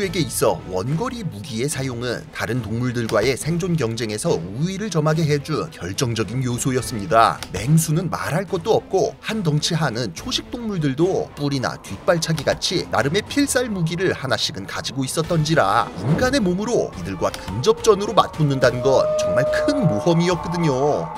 인류에게 있어 원거리 무기의 사용은 다른 동물들과의 생존 경쟁에서 우위를 점하게 해준 결정적인 요소였습니다. 맹수는 말할 것도 없고 한 덩치 하는 초식 동물들도 뿔이나 뒷발차기 같이 나름의 필살 무기를 하나씩은 가지고 있었던지라 인간의 몸으로 이들과 근접전으로 맞붙는다는 건 정말 큰 모험이었거든요.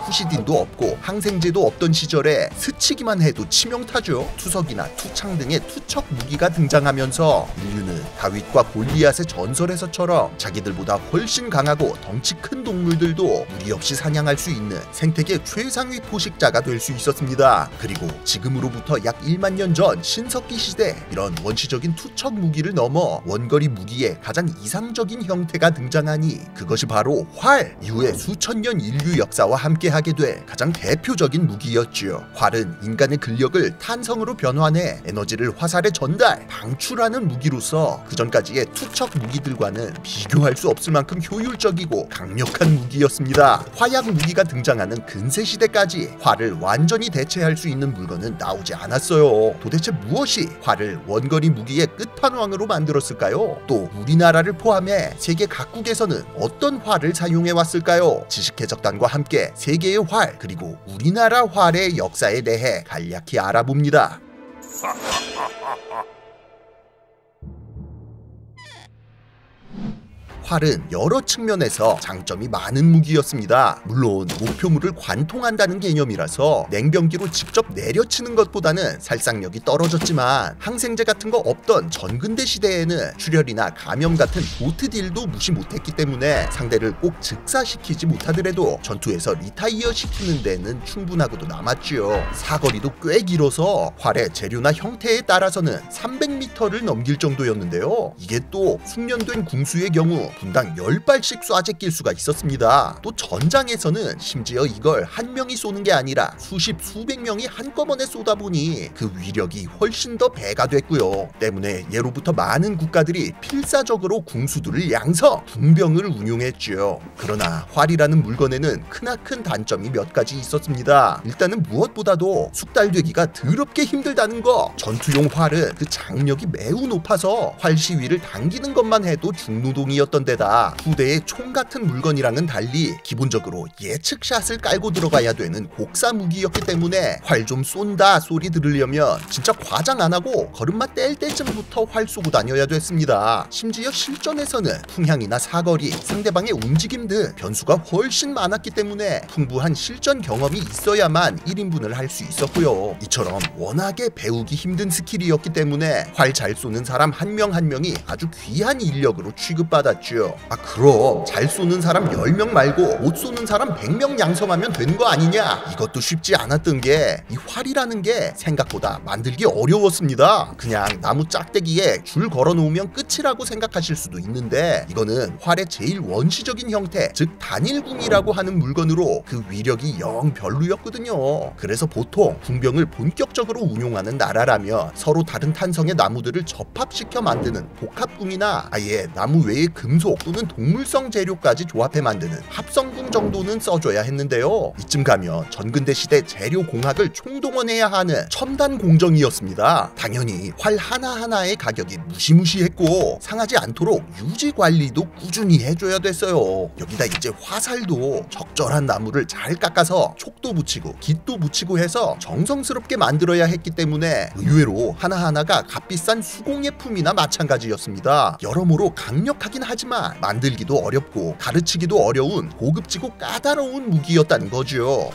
후시딘도 없고 항생제도 없던 시절에 스치기만 해도 치명타죠. 투석이나 투창 등의 투척 무기가 등장하면서 인류는 다윗과 골리앗의 전설에서처럼 자기들보다 훨씬 강하고 덩치 큰 동물들도 무리 없이 사냥할 수 있는 생태계 최상위 포식자가 될 수 있었습니다. 그리고 지금으로부터 약 1만 년 전 신석기 시대, 이런 원시적인 투척 무기를 넘어 원거리 무기의 가장 이상적인 형태가 등장하니 그것이 바로 활! 이후에 수천 년 인류 역사와 함께하게 될 가장 대표적인 무기였지요. 활은 인간의 근력을 탄성으로 변환해 에너지를 화살에 전달, 방출하는 무기로서 그전까지의 투척 무기들과는 비교할 수 없을 만큼 효율적이고 강력한 무기였습니다. 화약 무기가 등장하는 근세시대까지 활을 완전히 대체할 수 있는 물건은 나오지 않았어요. 도대체 무엇이 활을 원거리 무기의 끝판왕으로 만들었을까요? 또 우리나라를 포함해 세계 각국에서는 어떤 활을 사용해왔을까요? 지식해적단과 함께 세계의 활, 그리고 우리나라 활의 역사에 대해 간략히 알아봅니다. 활은 여러 측면에서 장점이 많은 무기였습니다. 물론 목표물을 관통한다는 개념이라서 냉병기로 직접 내려치는 것보다는 살상력이 떨어졌지만 항생제 같은 거 없던 전근대 시대에는 출혈이나 감염 같은 보트딜도 무시 못했기 때문에 상대를 꼭 즉사시키지 못하더라도 전투에서 리타이어 시키는 데는 충분하고도 남았지요. 사거리도 꽤 길어서 활의 재료나 형태에 따라서는 300m를 넘길 정도였는데요. 이게 또 숙련된 궁수의 경우 분당 10발씩 쏴 제낄 수가 있었습니다. 또 전장에서는 심지어 이걸 한 명이 쏘는 게 아니라 수십 수백 명이 한꺼번에 쏘다 보니 그 위력이 훨씬 더 배가 됐고요. 때문에 예로부터 많은 국가들이 필사적으로 궁수들을 양성, 궁병을 운용했지요. 그러나 활이라는 물건에는 크나큰 단점이 몇 가지 있었습니다. 일단은 무엇보다도 숙달되기가 더럽게 힘들다는 거. 전투용 활은 그 장력이 매우 높아서 활 시위를 당기는 것만 해도 중노동이었던 데다 후대의 총 같은 물건이랑은 달리 기본적으로 예측샷을 깔고 들어가야 되는 곡사 무기였기 때문에 활 좀 쏜다 소리 들으려면 진짜 과장 안 하고 걸음마 뗄 때쯤부터 활 쏘고 다녀야 됐습니다. 심지어 실전에서는 풍향이나 사거리, 상대방의 움직임 등 변수가 훨씬 많았기 때문에 풍부한 실전 경험이 있어야만 1인분을 할 수 있었고요. 이처럼 워낙에 배우기 힘든 스킬이었기 때문에 활 잘 쏘는 사람 한 명 한 명이 아주 귀한 인력으로 취급받았죠. 그럼 잘 쏘는 사람 10명 말고 못 쏘는 사람 100명 양성하면 되는 거 아니냐? 이것도 쉽지 않았던 게 이 활이라는 게 생각보다 만들기 어려웠습니다. 그냥 나무 짝대기에 줄 걸어 놓으면 끝이라고 생각하실 수도 있는데 이거는 활의 제일 원시적인 형태, 즉 단일궁이라고 하는 물건으로 그 위력이 영 별로였거든요. 그래서 보통 궁병을 본격적으로 운용하는 나라라면 서로 다른 탄성의 나무들을 접합시켜 만드는 복합궁이나 아예 나무 외의 금속 또는 동물성 재료까지 조합해 만드는 합성궁 정도는 써줘야 했는데요. 이쯤 가면 전근대 시대 재료 공학을 총동원해야 하는 첨단 공정이었습니다. 당연히 활 하나하나의 가격이 무시무시했고 상하지 않도록 유지 관리도 꾸준히 해줘야 됐어요. 여기다 이제 화살도 적절한 나무를 잘 깎아서 촉도 붙이고 깃도 붙이고 해서 정성스럽게 만들어야 했기 때문에 의외로 하나하나가 값비싼 수공예품이나 마찬가지였습니다. 여러모로 강력하긴 하지만 만들기도 어렵고 가르치기도 어려운 고급지고 까다로운 무기였다는 거죠.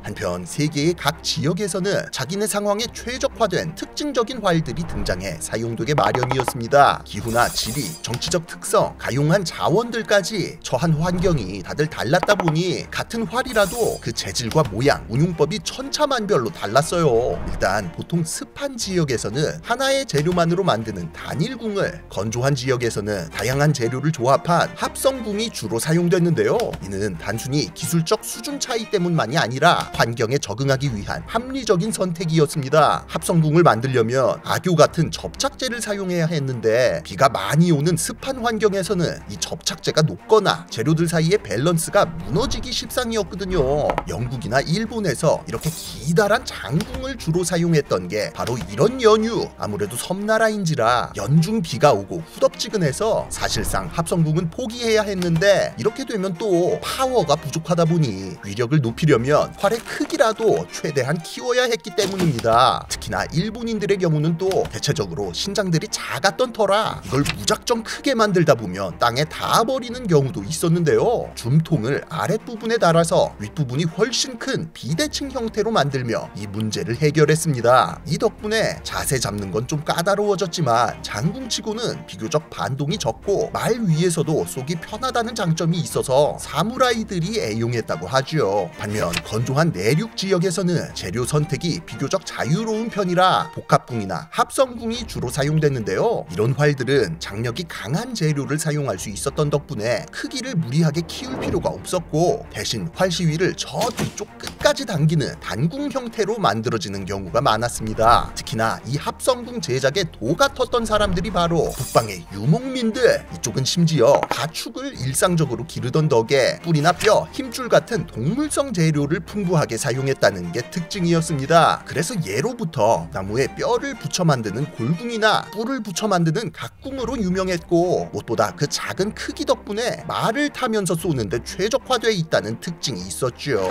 한편 세계의 각 지역에서는 자기네 상황에 최적화된 특징적인 활들이 등장해 사용되게 마련이었습니다. 기후나 지리, 정치적 특성, 가용한 자원들까지 처한 환경이 다들 달랐다 보니 같은 활이라도 그 재질과 모양, 운용법이 천차만별로 달랐어요. 일단 보통 습한 지역에서는 하나의 재료만으로 만드는 단일궁을, 건조한 지역에서는 다양한 재료를 조합한 합성궁이 주로 사용됐는데요. 이는 단순히 기술적 수준 차이 때문만이 아니라 환경에 적응하기 위한 합리적인 선택이었습니다. 합성궁을 만들려면 악교 같은 접착제를 사용해야 했는데 비가 많이 오는 습한 환경에서는 이 접착제가 녹거나 재료들 사이의 밸런스가 무너지기 십상이었거든요. 영국이나 일본에서 이렇게 기다란 장궁을 주로 사용했던 게 바로 이런 연유. 아무래도 섬나라인지라 연중 비가 오고 후덥지근해서 사실상 합성궁은 포기해야 했는데 이렇게 되면 또 파워가 부족하다 보니 위력을 높이려면 활의 크기라도 최대한 키워야 했기 때문입니다. 특히나 일본인들의 경우는 또 대체적으로 신장들이 작았던 터라 이걸 무작정 크게 만들다 보면 땅에 닿아버리는 경우도 있었는데요. 줌통을 아랫부분에 달아서 윗부분이 훨씬 큰 비대칭 형태로 만들며 이 문제를 해결했습니다. 이 덕분에 자세 잡는 건 좀 까다로워졌지만 장궁치고는 비교적 반동이 적고 말 위에서도 쏘기 편하다는 장점이 있어서 사무라이들이 애용했다고 하죠. 반면 건조한 내륙 지역에서는 재료 선택이 비교적 자유로운 편이라 복합궁이나 합성궁이 주로 사용됐는데요. 이런 활들은 장력이 강한 재료를 사용할 수 있었던 덕분에 크기를 무리하게 키울 필요가 없었고 대신 활 시위를 저 뒤쪽 끝까지 당기는 단궁 형태로 만들어지는 경우가 많았습니다. 특히나 이 합성궁 제작에 도가 텄던 사람들이 바로 북방의 유목민들. 이쪽은 심지어 가축을 일상적으로 기르던 덕에 뿔이나 뼈, 힘줄 같은 동물성 재료를 풍부하게 사용했다는 게 특징이었습니다. 그래서 예로부터 나무에 뼈를 붙여 만드는 골궁이나 뿔을 붙여 만드는 각궁으로 유명했고 무엇보다 그 작은 크기 덕분에 말을 타면서 쏘는데 최적화되어 있다는 특징이 있었죠.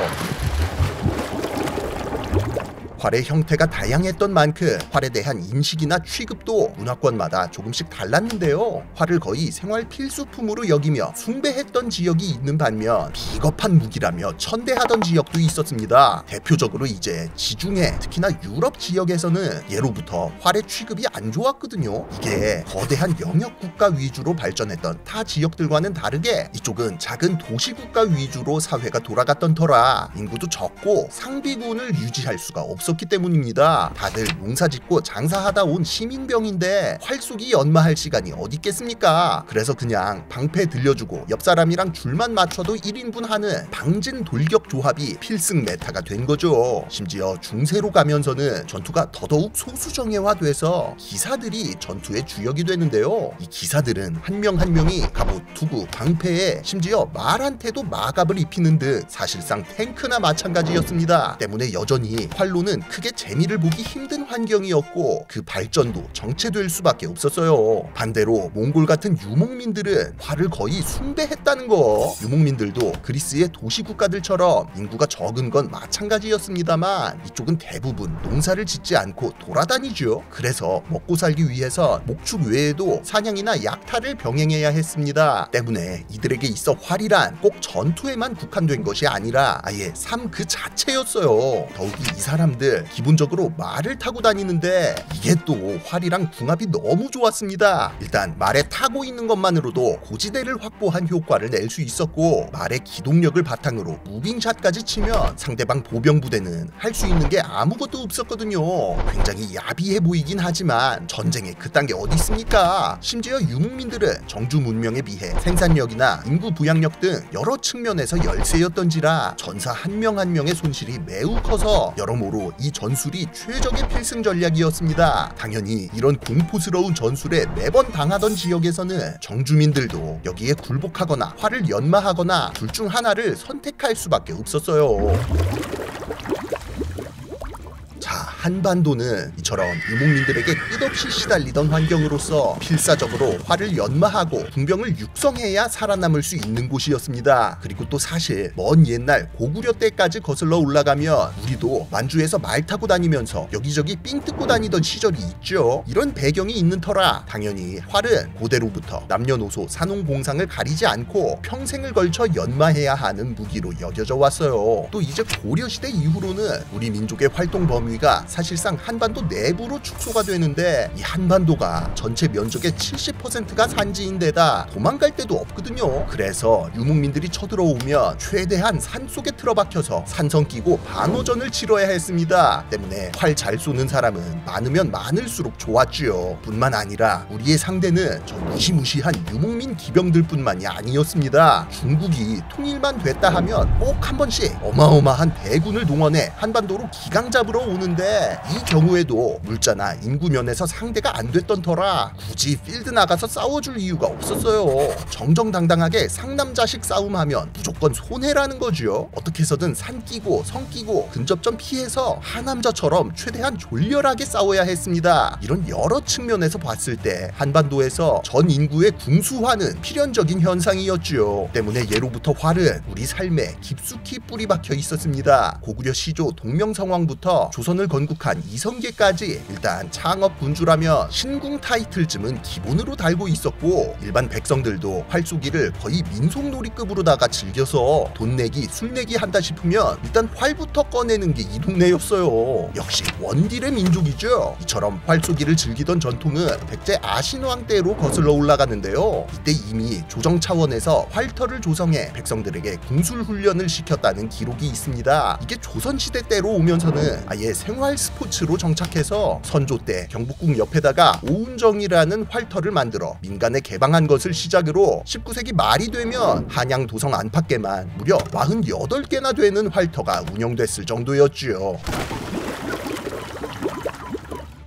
활의 형태가 다양했던 만큼 활에 대한 인식이나 취급도 문화권마다 조금씩 달랐는데요. 활을 거의 생활 필수품으로 여기며 숭배했던 지역이 있는 반면 비겁한 무기라며 천대하던 지역도 있었습니다. 대표적으로 이제 지중해, 특히나 유럽 지역에서는 예로부터 활의 취급이 안 좋았거든요. 이게 거대한 영역 국가 위주로 발전했던 타 지역들과는 다르게 이쪽은 작은 도시 국가 위주로 사회가 돌아갔던 터라 인구도 적고 상비군을 유지할 수가 없었기 때문입니다. 다들 농사짓고 장사하다 온 시민병인데 활쏘기 연마할 시간이 어디 있겠습니까? 그래서 그냥 방패 들려주고 옆 사람이랑 줄만 맞춰도 1인분 하는 방진 돌격 조합이 필승 메타가 된 거죠. 심지어 중세로 가면서는 전투가 더더욱 소수정예화돼서 기사들이 전투의 주역이 되는데요. 이 기사들은 한 명 한 명이 갑옷, 투구, 방패에 심지어 말한테도 마갑을 입히는 듯 사실상 탱크나 마찬가지였습니다. 때문에 여전히 활로는 크게 재미를 보기 힘든 환경이었고 그 발전도 정체될 수밖에 없었어요. 반대로 몽골 같은 유목민들은 활을 거의 숭배했다는 거. 유목민들도 그리스의 도시 국가들처럼 인구가 적은 건 마찬가지였습니다만 이쪽은 대부분 농사를 짓지 않고 돌아다니죠. 그래서 먹고 살기 위해서 목축 외에도 사냥이나 약탈을 병행해야 했습니다. 때문에 이들에게 있어 활이란 꼭 전투에만 국한된 것이 아니라 아예 삶 그 자체였어요. 더욱이 이 사람들 기본적으로 말을 타고 다니는데 이게 또 활이랑 궁합이 너무 좋았습니다. 일단 말에 타고 있는 것만으로도 고지대를 확보한 효과를 낼 수 있었고 말의 기동력을 바탕으로 무빙샷까지 치면 상대방 보병 부대는 할 수 있는 게 아무것도 없었거든요. 굉장히 야비해 보이긴 하지만 전쟁에 그딴 게 어디 있습니까? 심지어 유목민들은 정주 문명에 비해 생산력이나 인구 부양력 등 여러 측면에서 열세였던지라 전사 한 명 한 명의 손실이 매우 커서 여러모로 이 전술이 최적의 필승 전략이었습니다. 당연히 이런 공포스러운 전술에 매번 당하던 지역에서는 정주민들도 여기에 굴복하거나 활을 연마하거나 둘 중 하나를 선택할 수밖에 없었어요. 한반도는 이처럼 유목민들에게 끝없이 시달리던 환경으로서 필사적으로 활을 연마하고 궁병을 육성해야 살아남을 수 있는 곳이었습니다. 그리고 또 사실 먼 옛날 고구려 때까지 거슬러 올라가면 우리도 만주에서 말 타고 다니면서 여기저기 삥 뜯고 다니던 시절이 있죠. 이런 배경이 있는 터라 당연히 활은 고대로부터 남녀노소 산농공상을 가리지 않고 평생을 걸쳐 연마해야 하는 무기로 여겨져 왔어요. 또 이제 고려시대 이후로는 우리 민족의 활동 범위가 사실상 한반도 내부로 축소가 되는데 이 한반도가 전체 면적의 70%가 산지인데다 도망갈 데도 없거든요. 그래서 유목민들이 쳐들어오면 최대한 산속에 틀어박혀서 산성 끼고 방어전을 치러야 했습니다. 때문에 활 잘 쏘는 사람은 많으면 많을수록 좋았지요. 뿐만 아니라 우리의 상대는 저 무시무시한 유목민 기병들 뿐만이 아니었습니다. 중국이 통일만 됐다 하면 꼭 한 번씩 어마어마한 대군을 동원해 한반도로 기강 잡으러 오는데 이 경우에도 물자나 인구 면에서 상대가 안 됐던 터라 굳이 필드 나가서 싸워줄 이유가 없었어요. 정정당당하게 상남자식 싸움하면 무조건 손해라는 거지요. 어떻게 해서든 산 끼고 성 끼고 근접전 피해서 하남자처럼 최대한 졸렬하게 싸워야 했습니다. 이런 여러 측면에서 봤을 때 한반도에서 전 인구의 궁수화는 필연적인 현상이었지요. 때문에 예로부터 활은 우리 삶에 깊숙이 뿌리 박혀 있었습니다. 고구려 시조 동명성왕부터 조선을 건국한 이성계까지 일단 창업 군주라면 신궁 타이틀쯤은 기본으로 달고 있었고 일반 백성들도 활쏘기를 거의 민속놀이급으로다가 즐겨서 돈 내기 술 내기 한다 싶으면 일단 활부터 꺼내는 게 이 동네였어요. 역시 원딜의 민족이죠. 이처럼 활쏘기를 즐기던 전통은 백제 아신왕 때로 거슬러 올라가는데요. 이때 이미 조정 차원에서 활터를 조성해 백성들에게 궁술 훈련을 시켰다는 기록이 있습니다. 이게 조선시대 때로 오면서는 아예 생활 스포츠로 정착해서 선조 때 경복궁 옆에다가 오운정이라는 활터를 만들어 민간에 개방한 것을 시작으로 19세기 말이 되면 한양 도성 안팎에만 무려 48개나 되는 활터가 운영됐을 정도였지요.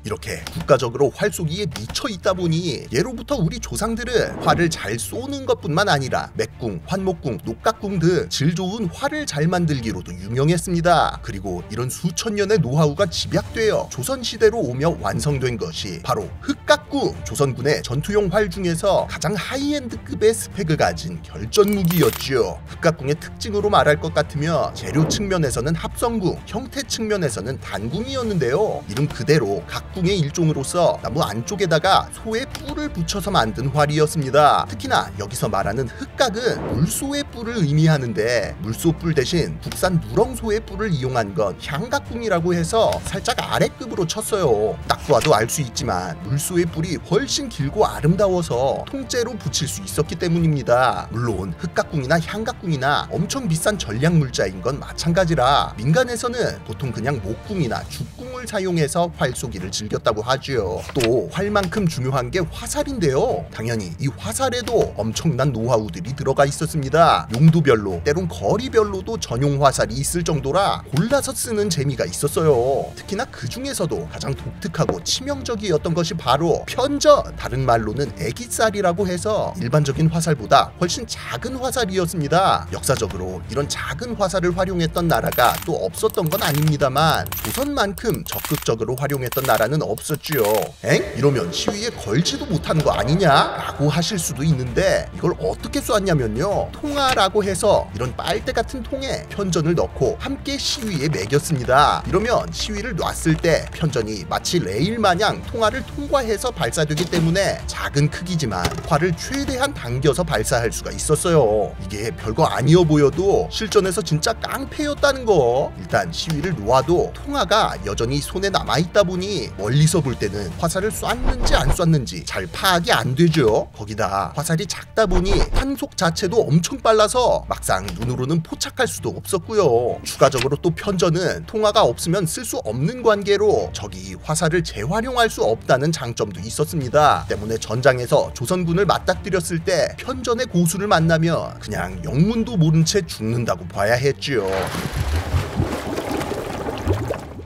이렇게 국가적으로 활쏘기에 미쳐 있다 보니 예로부터 우리 조상들은 활을 잘 쏘는 것뿐만 아니라 맥궁, 환목궁, 녹각궁 등 질 좋은 활을 잘 만들기로도 유명했습니다. 그리고 이런 수천 년의 노하우가 집약되어 조선시대로 오며 완성된 것이 바로 흑각궁. 조선군의 전투용 활 중에서 가장 하이엔드급의 스펙을 가진 결전무기였지요. 흑각궁의 특징으로 말할 것 같으면 재료 측면에서는 합성궁, 형태 측면에서는 단궁이었는데요. 이름 그대로 각궁의 일종으로서 나무 안쪽에다가 소의 뿔을 붙여서 만든 활이었습니다. 특히나 여기서 말하는 흑각은 물소의 뿔을 의미하는데 물소 뿔 대신 국산 누렁소의 뿔을 이용한 건 향각궁이라고 해서 살짝 아래급으로 쳤어요. 딱 봐도 알 수 있지만 물소의 뿔이 훨씬 길고 아름다워서 통째로 붙일 수 있었기 때문입니다. 물론 흑각궁이나 향각궁이나 엄청 비싼 전략 물자인 건 마찬가지라 민간에서는 보통 그냥 목궁이나 죽궁을 사용해서 활쏘기를 즐겼다고 하지요. 또 활만큼 중요한 게 화살인데요. 당연히 이 화살에도 엄청난 노하우들이 들어가 있었습니다. 용도별로 때론 거리별로도 전용 화살이 있을 정도라 골라서 쓰는 재미가 있었어요. 특히나 그 중에서도 가장 독특하고 치명적이었던 것이 바로 편전, 다른 말로는 애기살이라고 해서 일반적인 화살보다 훨씬 작은 화살이었습니다. 역사적으로 이런 작은 화살을 활용했던 나라가 또 없었던 건 아닙니다만 조선만큼 적극적으로 활용했던 나라는 없었지요. 엥? 이러면 시위에 걸지도 못하는 거 아니냐? 라고 하실 수도 있는데 이걸 어떻게 쏘았냐면요. 통화라고 해서 이런 빨대 같은 통에 편전을 넣고 함께 시위에 매겼습니다. 이러면 시위를 놨을 때 편전이 마치 레일 마냥 통화를 통과해서 발사되기 때문에 작은 크기지만 활을 최대한 당겨서 발사할 수가 있었어요. 이게 별거 아니어 보여도 실전에서 진짜 깡패였다는 거. 일단 시위를 놓아도 통화가 여전히 손에 남아있다 보니 멀리서 볼 때는 화살을 쐈는지 안 쐈는지 잘 파악이 안 되죠. 거기다 화살이 작다 보니 탄속 자체도 엄청 빨라서 막상 눈으로는 포착할 수도 없었고요. 추가적으로 또 편전은 통화가 없으면 쓸 수 없는 관계로 적이 화살을 재활용할 수 없다는 장점도 있었습니다. 때문에 전장에서 조선군을 맞닥뜨렸을 때 편전의 고수를 만나면 그냥 영문도 모른 채 죽는다고 봐야 했지요.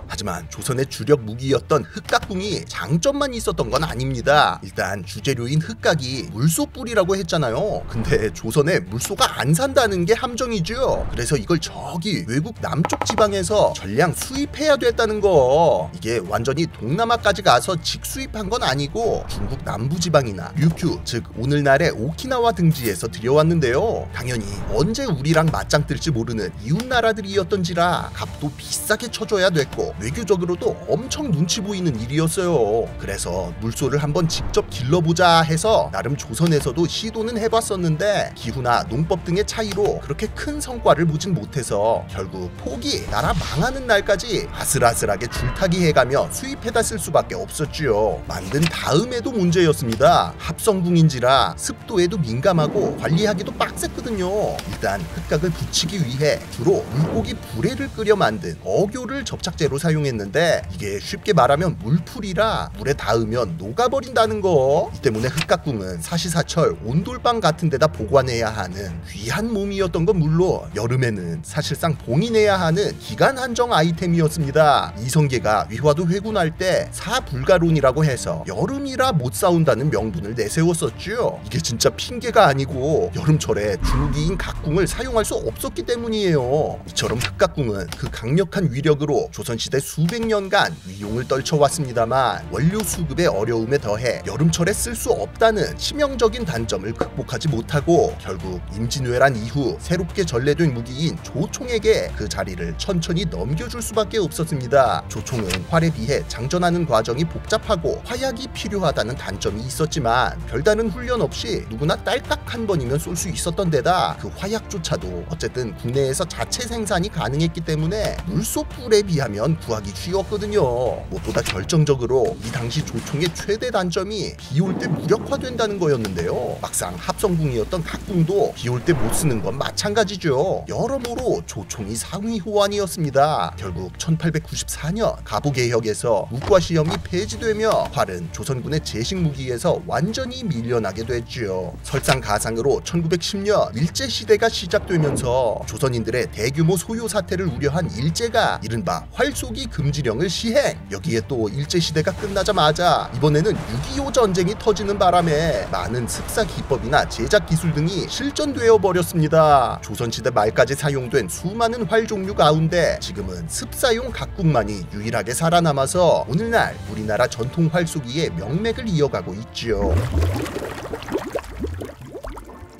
하지만 조선의 주력 무기였던 흑각궁이 장점만 있었던 건 아닙니다. 일단 주재료인 흑각이 물소뿔이라고 했잖아요. 근데 조선에 물소가 안 산다는 게 함정이죠. 그래서 이걸 저기 외국 남쪽 지방에서 전량 수입해야 됐다는 거. 이게 완전히 동남아까지 가서 직수입한 건 아니고 중국 남부 지방이나 류큐, 즉 오늘날의 오키나와 등지에서 들여왔는데요. 당연히 언제 우리랑 맞짱 뜰지 모르는 이웃 나라들이었던지라 값도 비싸게 쳐줘야 됐고 외교적으로도 엄청 눈치 보이는 일이었어요. 그래서 물소를 한번 직접 길러보자 해서 나름 조선에서도 시도는 해봤었는데 기후나 농법 등의 차이로 그렇게 큰 성과를 보진 못해서 결국 포기, 나라 망하는 날까지 아슬아슬하게 줄타기 해가며 수입해다 쓸 수밖에 없었지요. 만든 다음에도 문제였습니다. 합성궁인지라 습도에도 민감하고 관리하기도 빡셌거든요. 일단 흑각을 붙이기 위해 주로 물고기 불에를 끓여 만든 어교를 접착제로 사용했는데 이게 쉽게 말하면 물풀이라 물에 닿으면 녹아버린다는 거. 이 때문에 흑각궁은 사시사철 온돌방 같은 데다 보관해야 하는 귀한 몸이었던 건 물론 여름에는 사실상 봉인해야 하는 기간 한정 아이템이었습니다. 이성계가 위화도 회군할 때 사불가론이라고 해서 여름이라 못 싸운다는 명분을 내세웠었죠. 이게 진짜 핑계가 아니고 여름철에 중기인 각궁을 사용할 수 없었기 때문이에요. 이처럼 흑각궁은 그 강력한 위력으로 조선시대 수백 년간 위용을 떨쳐왔습니다만 원료 수급의 어려움에 더해 여름철에 쓸 수 없다는 치명적인 단점을 극복하지 못하고 결국 임진왜란 이후 새롭게 전래된 무기인 조총에게 그 자리를 천천히 넘겨줄 수밖에 없었습니다. 조총은 활에 비해 장전하는 과정이 복잡하고 화약이 필요하다는 단점이 있었지만 별다른 훈련 없이 누구나 딸깍 한 번이면 쏠 수 있었던 데다 그 화약조차도 어쨌든 국내에서 자체 생산이 가능했기 때문에 물소뿔에 비하면 구하기 쉬웠거든요. 무엇보다 결정적으로 이 당시 조총의 최대 단점이 비 올 때 무력화된다는 거였는데요. 막상 합성궁이었던 각궁도 비 올 때 못 쓰는 건 마찬가지죠. 여러모로 조총이 상위 호환이었습니다. 결국 1894년 가부개혁에서 무과 시험이 폐지되며 활은 조선군의 제식 무기에서 완전히 밀려나게 됐지요. 설상가상으로 1910년 일제시대가 시작되면서 조선인들의 대규모 소요 사태를 우려한 일제가 이른바 활쏘기 금지령을 시행. 여기에 또 일제시대가 끝나자마자 이번에는 6.25 전쟁이 터지는 바람에 많은 습사 기법이나 제작 기술 등이 실전되어 버렸습니다. 조선시대 말까지 사용된 수많은 활 종류 가운데 지금은 습사용 각궁만이 유일하게 살아남아서 오늘날 우리나라 전통 활쏘기의 명맥을 이어가고 있지요.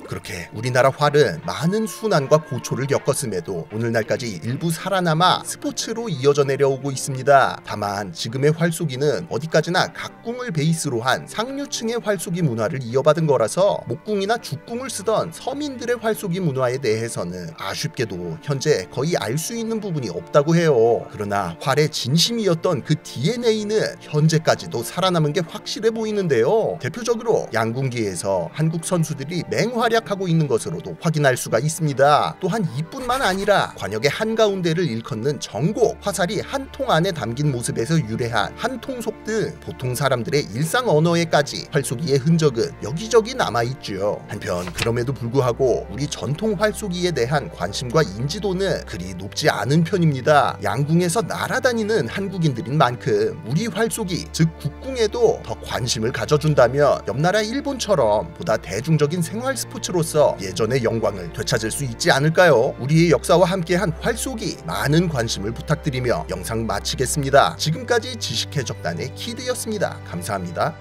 그렇게 우리나라 활은 많은 순환과 고초를 겪었음에도 오늘날까지 일부 살아남아 스포츠로 이어져 내려오고 있습니다. 다만 지금의 활쏘기는 어디까지나 각궁을 베이스로 한 상류층의 활쏘기 문화를 이어받은 거라서 목궁이나 죽궁을 쓰던 서민들의 활쏘기 문화에 대해서는 아쉽게도 현재 거의 알 수 있는 부분이 없다고 해요. 그러나 활의 진심이었던 그 DNA는 현재까지도 살아남은 게 확실해 보이는데요. 대표적으로 양궁기에서 한국 선수들이 맹활약 하고 있는 것으로도 확인할 수가 있습니다. 또한 이뿐만 아니라 관역의 한가운데를 일컫는 정곡, 화살이 한 통 안에 담긴 모습에서 유래한 한통속 등 보통 사람들의 일상 언어에까지 활쏘기의 흔적은 여기저기 남아있죠. 한편 그럼에도 불구하고 우리 전통 활쏘기에 대한 관심과 인지도는 그리 높지 않은 편입니다. 양궁에서 날아다니는 한국인들인 만큼 우리 활쏘기, 즉 국궁에도 더 관심을 가져준다면 옆나라 일본처럼 보다 대중적인 생활 스포츠로서 예전의 영광을 되찾을 수 있지 않을까요? 우리의 역사와 함께한 활쏘기 많은 관심을 부탁드리며 영상 마치겠습니다. 지금까지 지식해적단의 키드였습니다. 감사합니다.